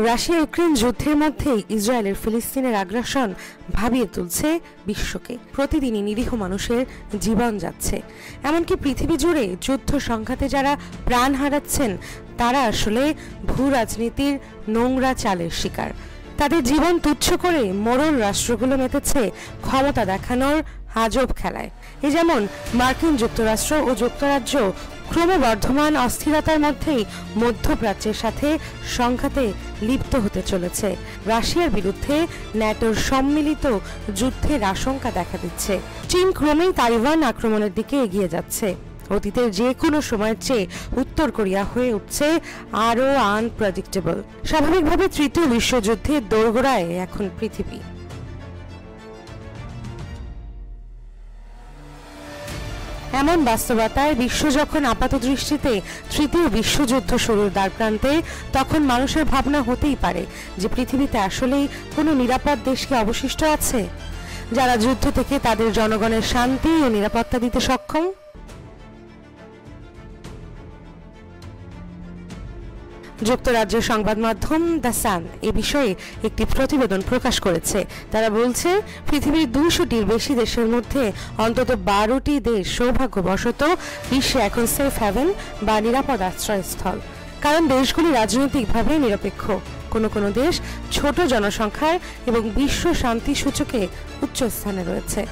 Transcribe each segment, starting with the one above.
Russia Ukraine যুদ্ধের মধ্যেই ইসরায়েলের ফিলিস্তিনের আগ্রাসন ভাবিয়ে তুলছে বিশ্বকে। প্রতিদিনই নিরীহ মানুষের জীবন যাচ্ছে, এমনকি পৃথিবী জুড়ে যুদ্ধ সংঘাতে যারা প্রাণ হারাচ্ছেন তারা আসলে ভূ রাজনীতির নোংরা চালের শিকার। তাদের জীবন তুচ্ছ করে মোড়ল রাষ্ট্রগুলো মেতেছে ক্ষমতা দেখানোর আজব খেলায়। এ যেমন মার্কিন যুক্তরাষ্ট্র ও যুক্তরাজ্য ক্রমবর্ধমান অস্থিরতার মধ্যেই মধ্যপ্রাচ্যের সাথে সংঘাতে লিপ্ত হতে চলেছে। রাশিয়ার বিরুদ্ধে ন্যাটোর সম্মিলিত যুদ্ধের আশঙ্কা দেখা দিচ্ছে। চীন ক্রমেই তাইওয়ান আক্রমণের দিকে এগিয়ে যাচ্ছে। অতীতের যে কোনো সময়ের চেয়ে উত্তর কোরিয়া হয়ে উঠছে আরও আনপ্রেডিক্টেবল। স্বাভাবিকভাবে তৃতীয় বিশ্বযুদ্ধের দোরগোড়ায় এখন পৃথিবী। এমন বাস্তবতায় বিশ্ব যখন আপাতদৃষ্টিতে তৃতীয় বিশ্বযুদ্ধ শুরুর দ্বারপ্রান্তে, তখন মানুষের ভাবনা হতেই পারে যে পৃথিবীতে আসলেই কোনো নিরাপদ দেশ কি অবশিষ্ট আছে, যারা যুদ্ধ থেকে তাদের জনগণের শান্তি ও নিরাপত্তা দিতে সক্ষম। যুক্তরাজ্যের সংবাদ মাধ্যম দ্য সান এ বিষয়ে একটি প্রতিবেদন প্রকাশ করেছে। তারা বলছে, পৃথিবীর 200টির বেশি দেশের মধ্যে অন্তত 12টি দেশ সৌভাগ্যবশত বিশ্বে এখন সেফ হ্যাভেন বা নিরাপদ আশ্রয়স্থল। কারণ দেশগুলি রাজনৈতিকভাবে নিরপেক্ষ। কোনো কোনো দেশ ছোট জনসংখ্যার এবং বিশ্ব শান্তি সূচকে উচ্চ স্থানে রয়েছে।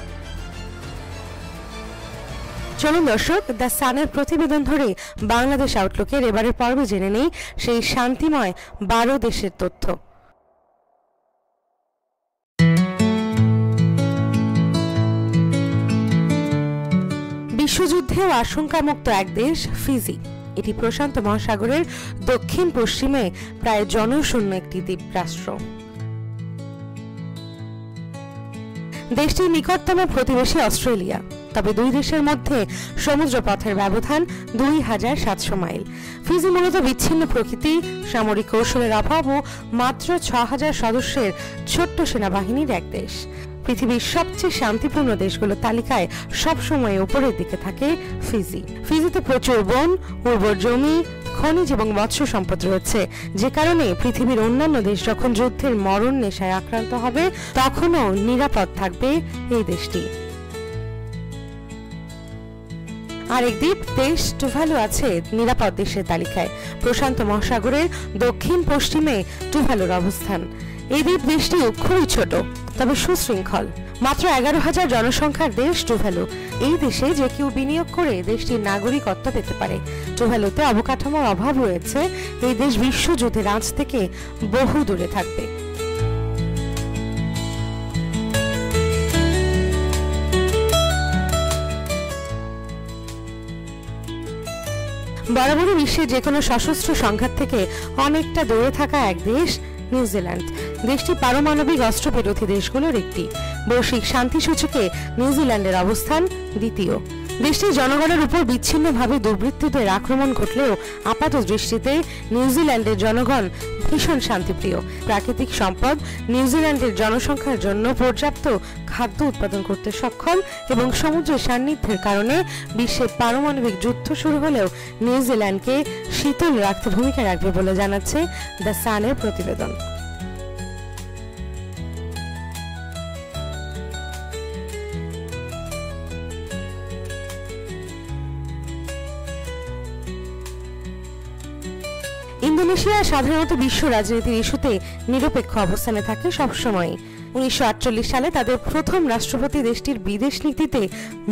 চলুন দর্শক, দ্য সানের প্রতিবেদন ধরে বাংলাদেশ আউটলুকের এবারের পর্বে জেনে নেই সেই শান্তিময় 12 দেশের তথ্য। বিশ্বযুদ্ধেও আশঙ্কামুক্ত এক দেশ ফিজি। এটি প্রশান্ত মহাসাগরের দক্ষিণ পশ্চিমে প্রায় জনশূন্য একটি দ্বীপ রাষ্ট্র। দেশটির নিকটতম প্রতিবেশী অস্ট্রেলিয়া, তবে দুই দেশের মধ্যে সমুদ্রপথের ব্যবধান 2700 মাইল। ফিজি মূলত বিচ্ছিন্ন প্রকৃতি, সামরিক কৌশলের অভাব ও মাত্র 6000 সদস্যের ছোট্ট সেনাবাহিনীর এক দেশ। পৃথিবীর সবচেয়ে শান্তিপূর্ণ দেশগুলোর তালিকায় সবসময় উপরের দিকে থাকে ফিজি। ফিজিতে প্রচুর বন, উর্বর জমি, খনিজ এবং মৎস্য সম্পদ রয়েছে, যে কারণে পৃথিবীর অন্যান্য দেশ যখন যুদ্ধের মরণ নেশায় আক্রান্ত হবে তখনও নিরাপদ থাকবে এই দেশটি। আরেক দ্বীপ দেশ টুভালু আছে নিরাপদ দেশের তালিকায়। প্রশান্ত মহাসাগরের দক্ষিণ পশ্চিমে টুভালুর অবস্থান। এই দ্বীপ দেশটি খুবই ছোট তবে সুশৃঙ্খল। মাত্র 11,000 জনসংখ্যার দেশ টুভালু। এই দেশে যে কেউ বিনিয়োগ করে দেশটির নাগরিকত্ব পেতে পারে। টুভালুতে অবকাঠামোর অভাব রয়েছে। এই দেশ বিশ্বযুদ্ধের আঁচ থেকে বহু দূরে থাকবে। বরাবরই বিশ্বের যে কোনো সশস্ত্র সংঘাত থেকে অনেকটা দূরে থাকা এক দেশ নিউজিল্যান্ড। দেশটি পারমাণবিক অস্ত্র বিরোধী দেশগুলোর একটি। বৈশ্বিক শান্তি সূচকে নিউজিল্যান্ডের অবস্থান দ্বিতীয়। দেশটির জনগণের উপর বিচ্ছিন্নভাবে দুর্বৃত্তদের আক্রমণ ঘটলেও আপাত দৃষ্টিতে নিউজিল্যান্ডের জনগণ ভীষণ শান্তিপ্রিয়। প্রাকৃতিক সম্পদ নিউজিল্যান্ডের জনসংখ্যার জন্য পর্যাপ্ত খাদ্য উৎপাদন করতে সক্ষম এবং সমুদ্রের সান্নিধ্যের কারণে বিশ্বে পারমাণবিক যুদ্ধ শুরু হলেও নিউজিল্যান্ডকে শীতল রাখতে ভূমিকা রাখবে বলে জানাচ্ছে দ্য সানের প্রতিবেদন। ইন্দোনেশিয়া সাধারণত বিশ্ব রাজনীতির ইস্যুতে নিরপেক্ষ অবস্থানে থাকে সবসময়। 1948 সালে তাদের প্রথম রাষ্ট্রপতি দেশটির বিদেশ নীতিতে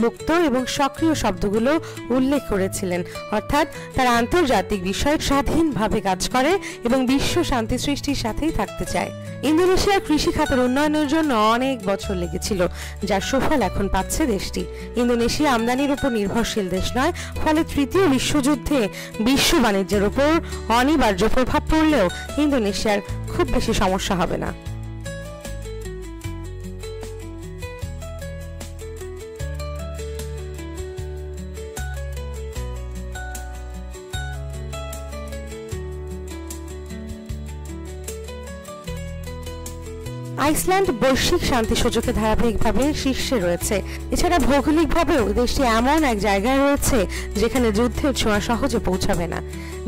মুক্ত এবং সক্রিয় শব্দগুলো উল্লেখ করেছিলেন, অর্থাৎ তারা আন্তর্জাতিক বিষয়ে স্বাধীনভাবে কাজ করে এবং বিশ্ব শান্তি সৃষ্টির সাথেই থাকতে চায়। ইন্দোনেশিয়ার কৃষি খাতের উন্নয়নের জন্য অনেক বছর লেগেছিল, যার সুফল এখন পাচ্ছে দেশটি। ইন্দোনেশিয়া আমদানির উপর নির্ভরশীল দেশ নয়, ফলে তৃতীয় বিশ্বযুদ্ধে বিশ্ব বাণিজ্যের উপর অনিবার্য প্রভাব পড়লেও ইন্দোনেশিয়ার খুব বেশি সমস্যা হবে না। আইসল্যান্ড বৈশ্বিক শান্তি সূচকে ধারাবাহিকভাবে শীর্ষে রয়েছে। এছাড়া ভৌগোলিকভাবেও দেশটি এমন এক জায়গায় রয়েছে যেখানে যুদ্ধের ছোঁয়া সহজে পৌঁছাবে না।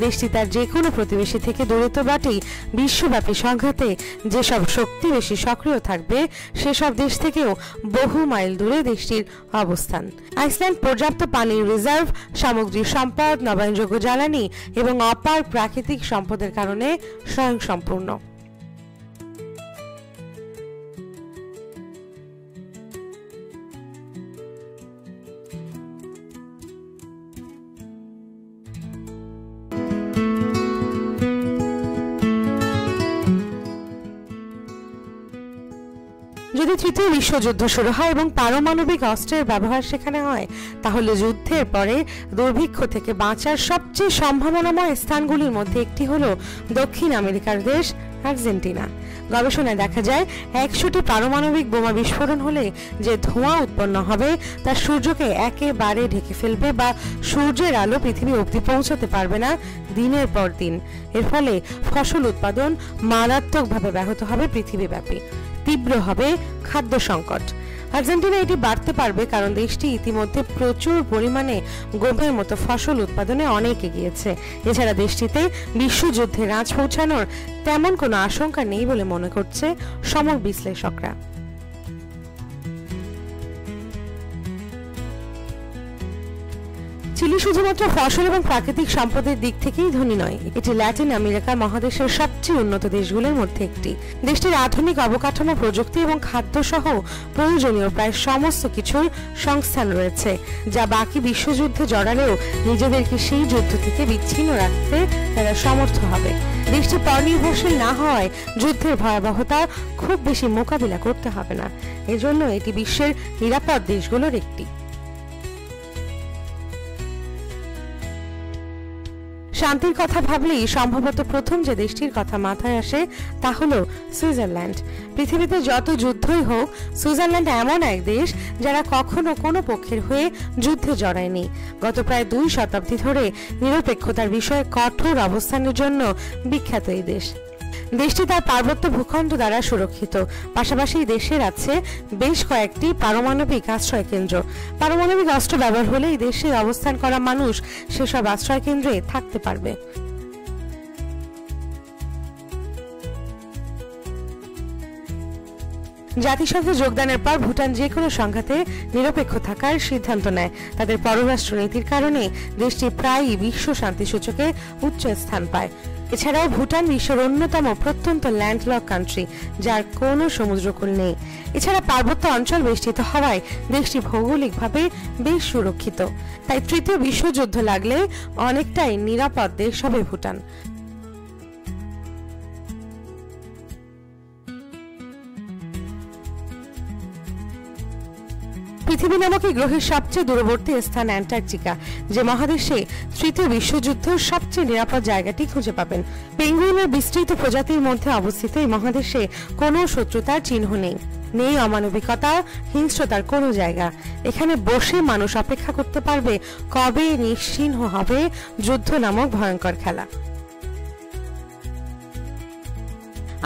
দেশটি তার যে কোনো প্রতিবেশী থেকে দূরে তো বটেই, বিশ্বব্যাপী সংঘাতে যেসব শক্তি বেশি সক্রিয় থাকবে সেসব দেশ থেকেও বহু মাইল দূরে দেশটির অবস্থান। আইসল্যান্ড পর্যাপ্ত পানির রিজার্ভ, সামুদ্রিক সম্পদ, নবায়নযোগ্য জ্বালানি এবং অপার প্রাকৃতিক সম্পদের কারণে স্বয়ংসম্পূর্ণ। যদি তৃতীয় বিশ্বযুদ্ধ শুরু হয় এবং পারমাণবিক অস্ত্রের ব্যবহার সেখানে হয়, তাহলে যুদ্ধের পরে দুর্ভিক্ষ থেকে বাঁচার সবচেয়ে সম্ভাবনাময় স্থানগুলির মধ্যে একটি হলো দক্ষিণ আমেরিকার দেশ আর্জেন্টিনা। গবেষণায় দেখা যায় 100টি পারমাণবিক বোমা বিস্ফোরণ হলে যে ধোঁয়া উৎপন্ন হবে তা সূর্যকে একেবারে ঢেকে ফেলবে, বা সূর্যের আলো পৃথিবী অবধি পৌঁছাতে পারবে না দিনের পর দিন। এর ফলে ফসল উৎপাদন মারাত্মকভাবে ব্যাহত হবে পৃথিবীব্যাপী। তীব্র হবে খাদ্য সংকট। আর্জেন্টিনা এটি বাড়তে পারবে কারণ দেশটি ইতিমধ্যে প্রচুর পরিমাণে গমের মতো ফসল উৎপাদনে অনেক এগিয়েছে। এছাড়া দেশটিতে বিশ্বযুদ্ধে আঁচ পৌঁছানোর তেমন কোনো আশঙ্কা নেই বলে মনে করছে সমর বিশ্লেষকরা। চিলি শুধুমাত্র ফসল এবং প্রাকৃতিক সম্পদের দিক থেকেই ধনী নয়, এটি ল্যাটিন আমেরিকা মহাদেশের সবচেয়ে উন্নত দেশগুলোর মধ্যে একটি। দেশটির আধুনিক অবকাঠামো, প্রযুক্তি এবং খাদ্য সহ প্রয়োজনীয় প্রায় সমস্ত কিছুর সংস্থান রয়েছে, যা বাকি বিশ্বযুদ্ধে জড়ালেও নিজেদেরকে সেই যুদ্ধ থেকে বিচ্ছিন্ন রাখতে তারা সমর্থ হবে। দেশটি পরনির্ভরশীল না হওয়ায় যুদ্ধের ভয়াবহতা খুব বেশি মোকাবিলা করতে হবে না। এজন্য এটি বিশ্বের নিরাপদ দেশগুলোর একটি। শান্তির কথা ভাবলেই সম্ভবত প্রথম যে দেশটির কথা মাথায় আসে তা হলো সুইজারল্যান্ড। পৃথিবীতে যত যুদ্ধই হোক, সুইজারল্যান্ড এমন এক দেশ যারা কখনো কোনো পক্ষের হয়ে যুদ্ধে জড়ায়নি। গত প্রায় 2 শতাব্দী ধরে নিরপেক্ষতার বিষয়ে কঠোর অবস্থানের জন্য বিখ্যাত এই দেশ। দেশটি তার পার্বত্য ভূখণ্ড দ্বারা সুরক্ষিত। পাশাপাশি দেশের আছে বেশ কয়েকটি পারমাণবিক আশ্রয় কেন্দ্র। পারমাণবিক অস্ত্র ব্যবহার হলে এই দেশে অবস্থান করা মানুষ সেসব আশ্রয় কেন্দ্রে থাকতে পারবে। জাতিসংঘে যোগদানের পর ভুটান যে কোনো সংঘাতে নিরপেক্ষ থাকার সিদ্ধান্ত নেয়। তাদের পররাষ্ট্র নীতির কারণে দেশটি প্রায়ই বিশ্ব শান্তি সূচকে উচ্চ স্থান পায়। এছাড়াও ভুটান বিশ্বের অন্যতম প্রত্যন্ত ল্যান্ডলক কান্ট্রি, যার কোনো সমুদ্রকূল নেই। এছাড়া পার্বত্য অঞ্চল বেষ্টিত হওয়ায় দেশটি ভৌগোলিকভাবে বেশ সুরক্ষিত। তাই তৃতীয় বিশ্বযুদ্ধ লাগলে অনেকটাই নিরাপদ দেশ হবে ভুটান। পৃথিবী নামক এই গ্রহের সবচেয়ে দূরবর্তী স্থান অ্যান্টার্কটিকা, যে মহাদেশে তৃতীয় বিশ্বযুদ্ধ সবচেয়ে নিরাপদ জায়গাটি খুঁজে পাবেন। পেঙ্গুইনের বিস্তৃত প্রজাতির মধ্যে অবস্থিত এই মহাদেশে কোনো শত্রুতার চিহ্ন নেই, নেই অমানবিকতা, হিংস্রতার কোনো জায়গা। এখানে বসে মানুষ অপেক্ষা করতে পারবে কবে নিশ্চিহ্ন হবে যুদ্ধ নামক ভয়ঙ্কর খেলা।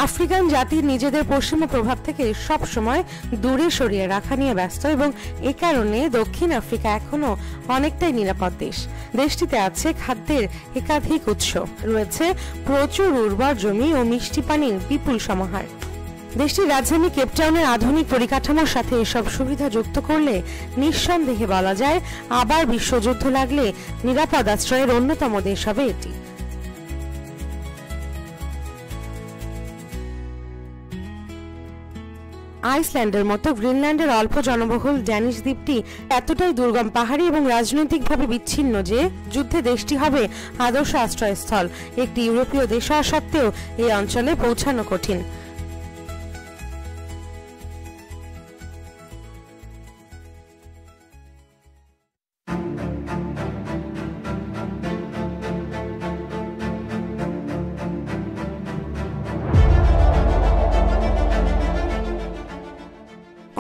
আফ্রিকান জাতির নিজেদের পশ্চিমা প্রভাব থেকে সব সময় দূরে সরিয়ে রাখা নিয়ে ব্যস্ত, এবং এ কারণে দক্ষিণ আফ্রিকা এখনো অনেকটাই নিরাপদ দেশ। দেশটিতে আছে খাদ্যের একাধিক উৎস, রয়েছে প্রচুর উর্বর জমি ও মিষ্টি পানির বিপুল সমাহার। দেশটির রাজধানী কেপটাউনের আধুনিক পরিকাঠামোর সাথে এসব সুবিধা যুক্ত করলে নিঃসন্দেহে বলা যায় আবার বিশ্বযুদ্ধ লাগলে নিরাপদ আশ্রয়ের অন্যতম দেশ হবে এটি। আইসল্যান্ডের মতো গ্রিনল্যান্ডের অল্প জনবহুল ড্যানিশ দ্বীপটি এতটাই দুর্গম, পাহাড়ি এবং রাজনৈতিকভাবে বিচ্ছিন্ন যে যুদ্ধে দেশটি হবে আদর্শ আশ্রয়স্থল। একটি ইউরোপীয় দেশ হওয়া সত্ত্বেও এই অঞ্চলে পৌঁছানো কঠিন।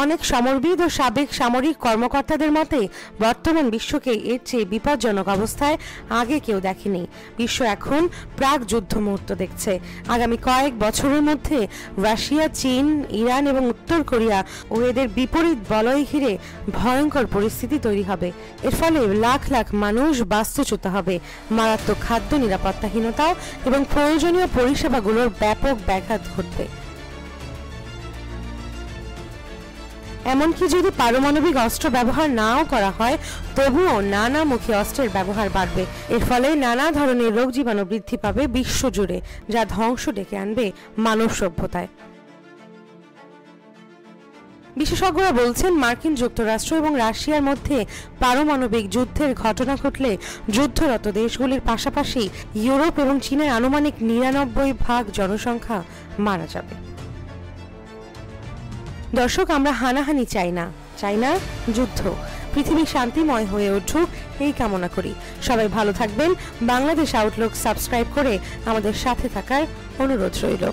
অনেক সমরবিদ ও সাবেক সামরিক কর্মকর্তাদের মতে বর্তমান বিশ্বকে এর চেয়ে বিপজ্জনক অবস্থায় আগে কেউ দেখেনি। বিশ্ব এখন প্রাক যুদ্ধ মুহূর্ত দেখছে। আগামী কয়েক বছরের মধ্যে রাশিয়া, চীন, ইরান এবং উত্তর কোরিয়া ও এদের বিপরীত বলয় ঘিরে ভয়ঙ্কর পরিস্থিতি তৈরি হবে। এর ফলে লাখ লাখ মানুষ বাস্তুচ্যুত হবে, মারাত্মক খাদ্য নিরাপত্তাহীনতা এবং প্রয়োজনীয় পরিষেবাগুলোর ব্যাপক ব্যাঘাত ঘটবে। এমনকি যদি পারমাণবিক অস্ত্র ব্যবহার নাও করা হয়, তবুও নানামুখী অস্ত্রের ব্যবহার বাড়বে। এর ফলে নানা ধরনের রোগ জীবাণু বৃদ্ধি পাবে বিশ্বজুড়ে, যা ধ্বংস ডেকে আনবে মানব সভ্যতায়। বিশেষজ্ঞরা বলছেন, মার্কিন যুক্তরাষ্ট্র এবং রাশিয়ার মধ্যে পারমাণবিক যুদ্ধের ঘটনা ঘটলে যুদ্ধরত দেশগুলির পাশাপাশি ইউরোপ এবং চীনের আনুমানিক ৯৯% জনসংখ্যা মারা যাবে। দর্শক, আমরা হানাহানি চাই না যুদ্ধ। পৃথিবী শান্তিময় হয়ে উঠুক এই কামনা করি। সবাই ভালো থাকবেন। বাংলাদেশ আউটলুক সাবস্ক্রাইব করে আমাদের সাথে থাকার অনুরোধ রইল।